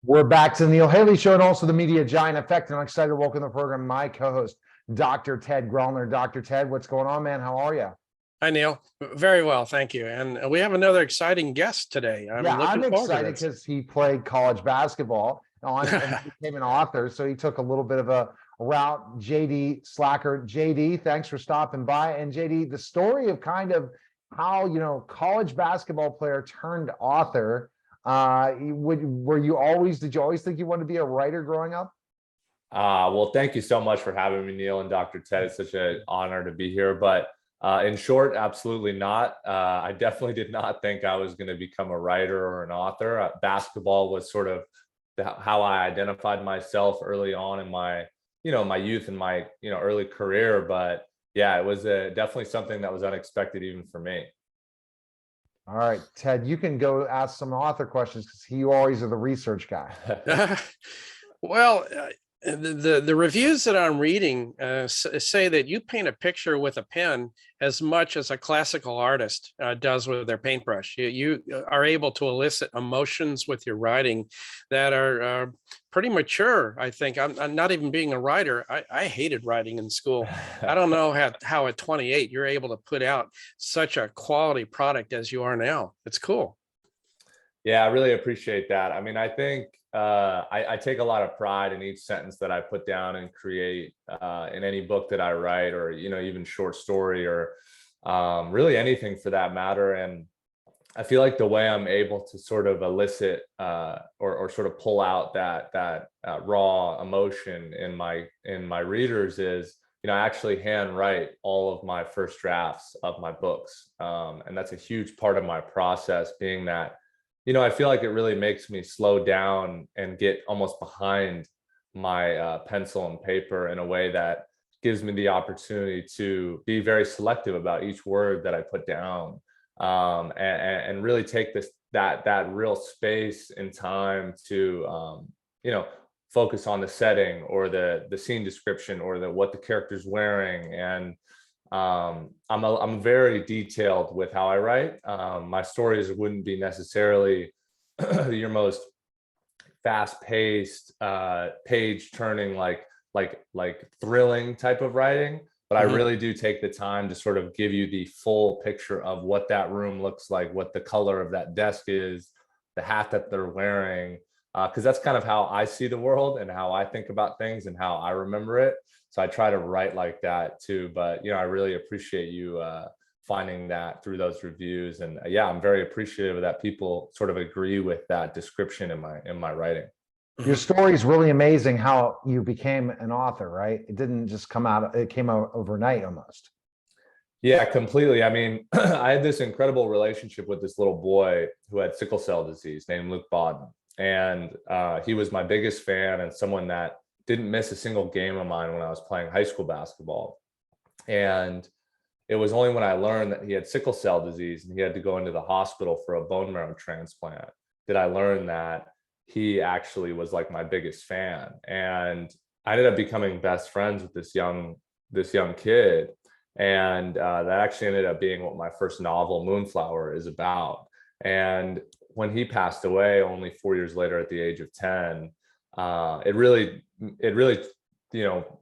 We're back to the Neil Haley Show and also the Media Giant Effect. And I'm excited to welcome to the program my co-host, Dr. Ted Grellner. Dr. Ted, what's going on, man? How are you? Hi, Neil. Very well, thank you. And we have another exciting guest today. I'm excited because he played college basketball and became an author. So he took a little bit of a route. JD Slajchert. JD, thanks for stopping by. And JD, the story of kind of how, college basketball player turned author. Did you always think you wanted to be a writer growing up? Well, thank you so much for having me, Neil and Dr. Ted. It's such an honor to be here. But in short, absolutely not. I definitely did not think I was going to become a writer or an author. Basketball was sort of how I identified myself early on in my, my youth and my, early career. But yeah, it was definitely something that was unexpected even for me. All right, Ted, you can go ask some author questions because you always are the research guy. Well, the reviews that I'm reading say that you paint a picture with a pen as much as a classical artist does with their paintbrush. You are able to elicit emotions with your writing that are pretty mature, I think. I'm not even being a writer. I hated writing in school. I don't know how at 28 you're able to put out such a quality product as you are now. It's cool. Yeah, I really appreciate that. I mean, I think I take a lot of pride in each sentence that I put down and create in any book that I write, or even short story, or really anything for that matter. And I feel like the way I'm able to sort of elicit or sort of pull out that raw emotion in my readers is, I actually handwrite all of my first drafts of my books, and that's a huge part of my process, being that I feel like it really makes me slow down and get almost behind my pencil and paper in a way that gives me the opportunity to be very selective about each word that I put down, and really take that real space and time to focus on the setting or the scene description or what the character's wearing. And I'm very detailed with how I write. My stories wouldn't be necessarily your most fast-paced, page-turning, like thrilling type of writing, but I really do take the time to sort of give you the full picture of what that room looks like, what the color of that desk is, the hat that they're wearing, because that's kind of how I see the world and how I think about things and how I remember it. So I try to write like that too. But I really appreciate you finding that through those reviews. And yeah, I'm very appreciative that people sort of agree with that description in my writing. Your story is really amazing how you became an author, right? It didn't just come out, it came out overnight almost. Yeah, completely. I mean, I had this incredible relationship with this little boy who had sickle cell disease named Luke Bodden. And he was my biggest fan and someone that didn't miss a single game of mine when I was playing high school basketball. And it was only when I learned that he had sickle cell disease and he had to go into the hospital for a bone marrow transplant did I learn that he actually was like my biggest fan. And I ended up becoming best friends with this young kid. And that actually ended up being what my first novel, Moonflower, is about. And when he passed away only 4 years later at the age of 10, it really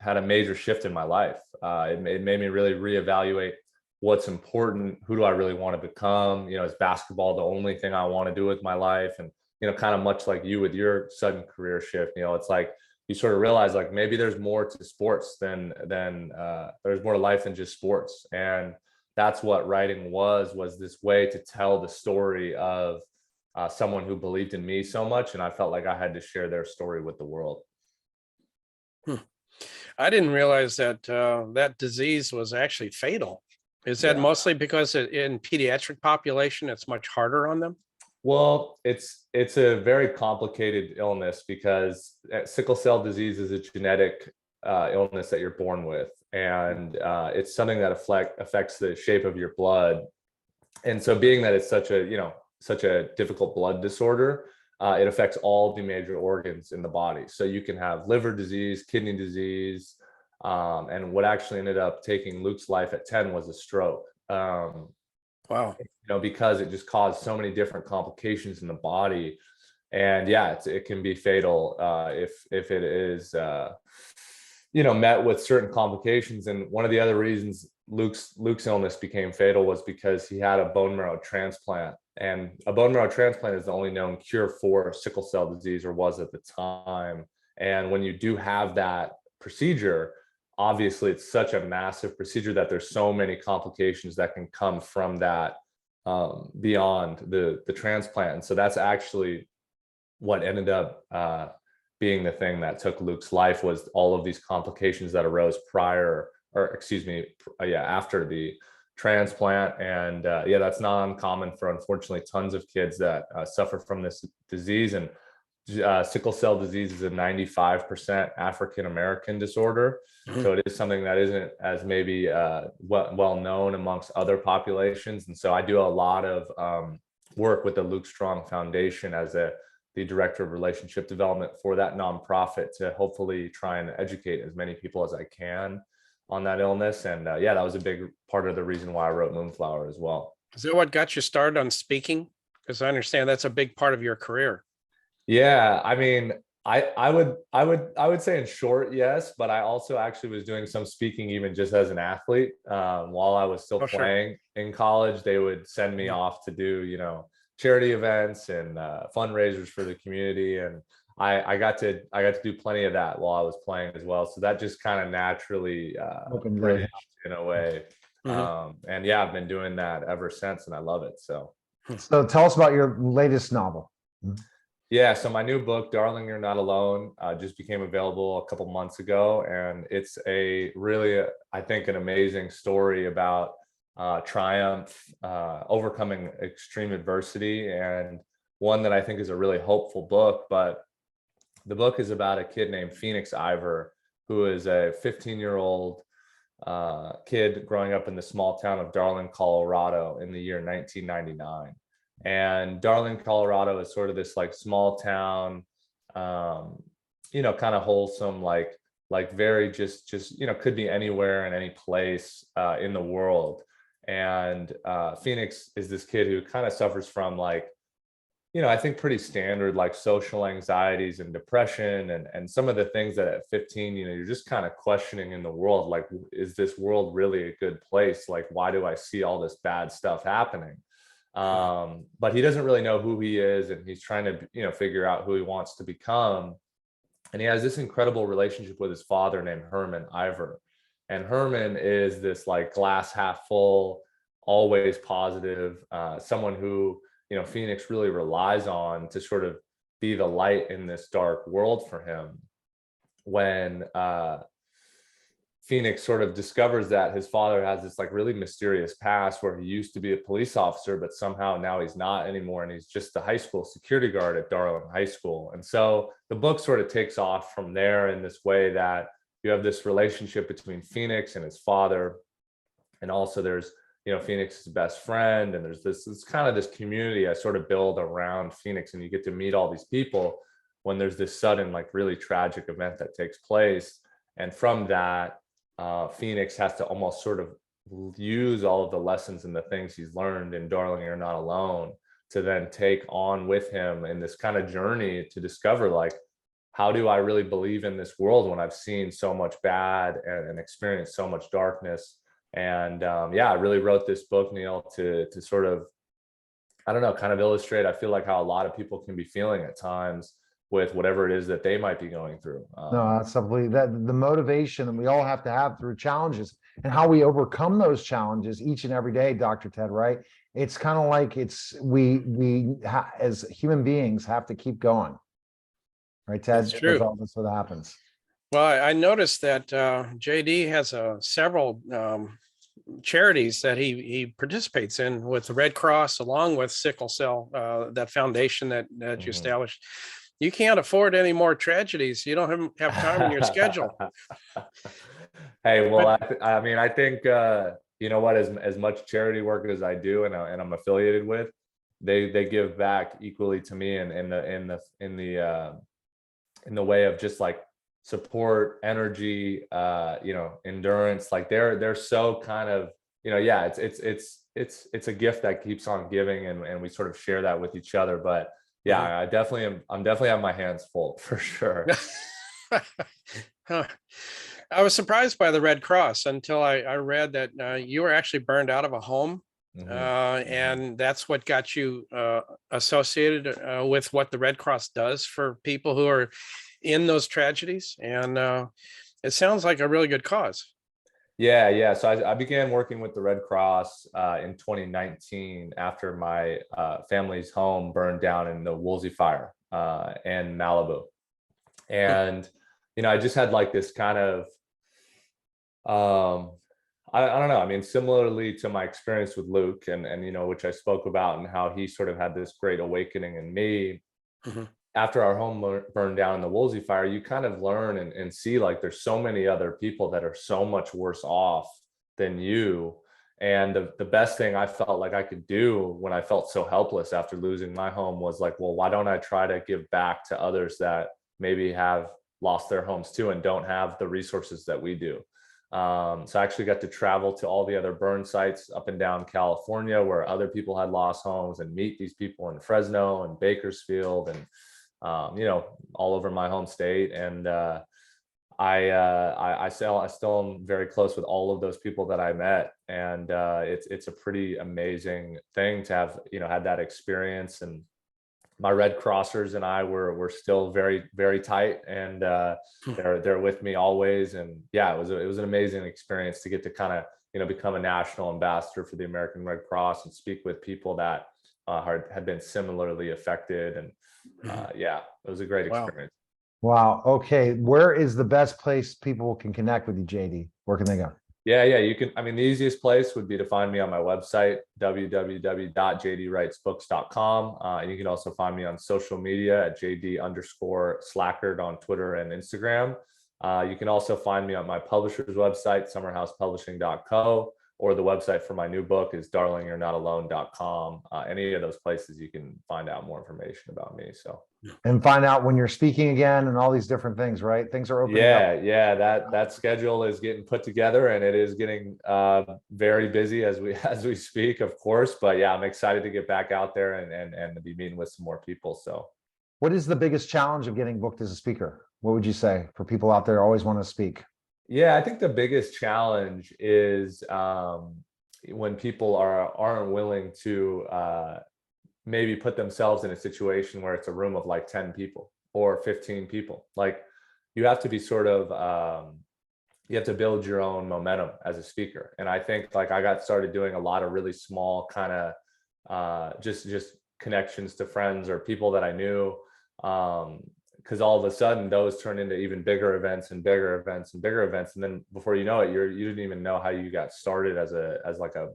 had a major shift in my life. It made me really reevaluate what's important. Who do I really want to become? Is basketball the only thing I want to do with my life? And kind of much like you with your sudden career shift, it's like you sort of realize like maybe there's more to sports than there's more to life than just sports. And that's what writing was this way to tell the story of someone who believed in me so much, and I felt like I had to share their story with the world. I didn't realize that that disease was actually fatal. Is that mostly because in pediatric population, it's much harder on them? Well, it's a very complicated illness because sickle cell disease is a genetic illness that you're born with, and it's something that affects the shape of your blood. And so, being that it's such a difficult blood disorder, it affects all the major organs in the body. So you can have liver disease, kidney disease, and what actually ended up taking Luke's life at 10 was a stroke. Wow. Because it just caused so many different complications in the body. And yeah, it can be fatal if it is met with certain complications. And one of the other reasons Luke's illness became fatal was because he had a bone marrow transplant, and a bone marrow transplant is the only known cure for sickle cell disease, or was at the time. And when you do have that procedure, obviously it's such a massive procedure that there's so many complications that can come from that, beyond the transplant. And so that's actually what ended up being the thing that took Luke's life, was all of these complications that arose after the transplant. And that's not uncommon for, unfortunately, tons of kids that suffer from this disease. And sickle cell disease is a 95% African American disorder. So it is something that isn't as maybe well known amongst other populations. And so I do a lot of work with the Luke Strong Foundation as the director of relationship development for that nonprofit, to hopefully try and educate as many people as I can on that illness. And that was a big part of the reason why I wrote Moonflower as well. Is that what got you started on speaking? Because I understand that's a big part of your career. Yeah, I mean, I would say in short, yes, but I also actually was doing some speaking even just as an athlete. While I was still playing in college, they would send me off to do, charity events and fundraisers for the community, and I got to do plenty of that while I was playing as well. So that just kind of naturally bridged in a way. And I've been doing that ever since, and I love it. So tell us about your latest novel. Yeah, so my new book, Darling, You're Not Alone, just became available a couple months ago, and it's a really, I think, an amazing story about triumph, overcoming extreme adversity, and one that I think is a really hopeful book. But the book is about a kid named Phoenix Iver, who is a 15-year-old kid growing up in the small town of Darling, Colorado in the year 1999. And Darling, Colorado is sort of this like small town, kind of wholesome, like very just could be anywhere and any place in the world. And Phoenix is this kid who kind of suffers from I think pretty standard like social anxieties and depression and some of the things that at 15, you're just kind of questioning in the world, like, is this world really a good place? Like, why do I see all this bad stuff happening? But he doesn't really know who he is, and he's trying to figure out who he wants to become. And he has this incredible relationship with his father named Herman Iver. And Herman is this like glass half full, always positive, someone who Phoenix really relies on to sort of be the light in this dark world for him. When Phoenix sort of discovers that his father has this like really mysterious past, where he used to be a police officer, but somehow now he's not anymore, and he's just the high school security guard at Darling High School. And so the book sort of takes off from there in this way that you have this relationship between Phoenix and his father, and also there's Phoenix's best friend, and there's this kind of this community I sort of build around Phoenix, and you get to meet all these people when there's this sudden like really tragic event that takes place. And from that, Phoenix has to almost sort of use all of the lessons and the things he's learned in Darling, You're Not Alone to then take on with him in this kind of journey to discover, like, how do I really believe in this world when I've seen so much bad and experienced so much darkness? And I really wrote this book, Neil, to sort of, I don't know, kind of illustrate, I feel like, how a lot of people can be feeling at times with whatever it is that they might be going through. No, that's simply that the motivation that we all have to have through challenges, and how we overcome those challenges each and every day, Dr. Ted, right? It's kind of like as human beings have to keep going. Right, Ted? That's true. That's what happens. Well, I noticed that JD has several charities that he participates in with the Red Cross, along with sickle cell, that foundation that you established. You can't afford any more tragedies. You don't have time in your schedule. Hey, well, I think you know what, as much charity work as I do and I'm affiliated with, they give back equally to me in the way of just like support, energy, endurance. Like they're so kind of, it's a gift that keeps on giving, and we sort of share that with each other. But Yeah, I definitely am. I'm definitely have my hands full for sure. Huh. I was surprised by the Red Cross until I read that you were actually burned out of a home. And that's what got you associated with what the Red Cross does for people who are in those tragedies. And it sounds like a really good cause. Yeah. So I began working with the Red Cross in 2019 after my family's home burned down in the Woolsey fire in Malibu. And, I just had like this kind of, I don't know. I mean, similarly to my experience with Luke and, which I spoke about and how he sort of had this great awakening in me. Mhm. After our home burned down in the Woolsey fire, you kind of learn and see like there's so many other people that are so much worse off than you. And the best thing I felt like I could do when I felt so helpless after losing my home was like, well, why don't I try to give back to others that maybe have lost their homes too and don't have the resources that we do. So I actually got to travel to all the other burn sites up and down California where other people had lost homes and meet these people in Fresno and Bakersfield and all over my home state. And I still am very close with all of those people that I met. And it's a pretty amazing thing to have, had that experience. And my Red Crossers and I were still very, very tight, and they're with me always. And yeah, it was an amazing experience to get to kind of, become a national ambassador for the American Red Cross and speak with people that had been similarly affected. And yeah, it was a great Wow. experience. Wow. Okay. Where is the best place people can connect with you, JD? Where can they go? Yeah, you can. I mean, the easiest place would be to find me on my website, www.jdwritesbooks.com. And you can also find me on social media at JD_Slajchert on Twitter and Instagram. You can also find me on my publisher's website, summerhousepublishing.co, or the website for my new book is darlingyou'renot alone.com. Any of those places you can find out more information about me. So. And find out when you're speaking again and all these different things, right? Things are opening up. Yeah. That schedule is getting put together, and it is getting very busy as we speak, of course. But yeah, I'm excited to get back out there and to be meeting with some more people. So, what is the biggest challenge of getting booked as a speaker? What would you say for people out there who always want to speak? Yeah, I think the biggest challenge is when people aren't willing to maybe put themselves in a situation where it's a room of like 10 people or 15 people. Like you have to be sort of, you have to build your own momentum as a speaker. And I think like I got started doing a lot of really small kind of just connections to friends or people that I knew. Because all of a sudden those turn into even bigger events and bigger events and bigger events. And then before you know it, you didn't even know how you got started as like a,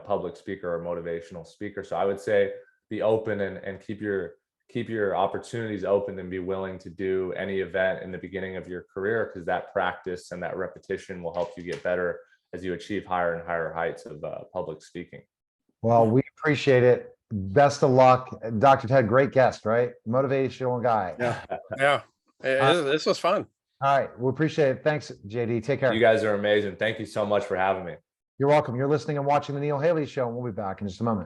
public speaker or motivational speaker. So I would say, be open and keep your opportunities open and be willing to do any event in the beginning of your career, because that practice and that repetition will help you get better as you achieve higher and higher heights of public speaking. Well, we appreciate it. Best of luck. Dr. Ted, great guest, right? Motivational guy. Yeah. This was fun. All right. We appreciate it. Thanks, JD. Take care. You guys are amazing. Thank you so much for having me. You're welcome. You're listening and watching the Neil Haley Show, and we'll be back in just a moment.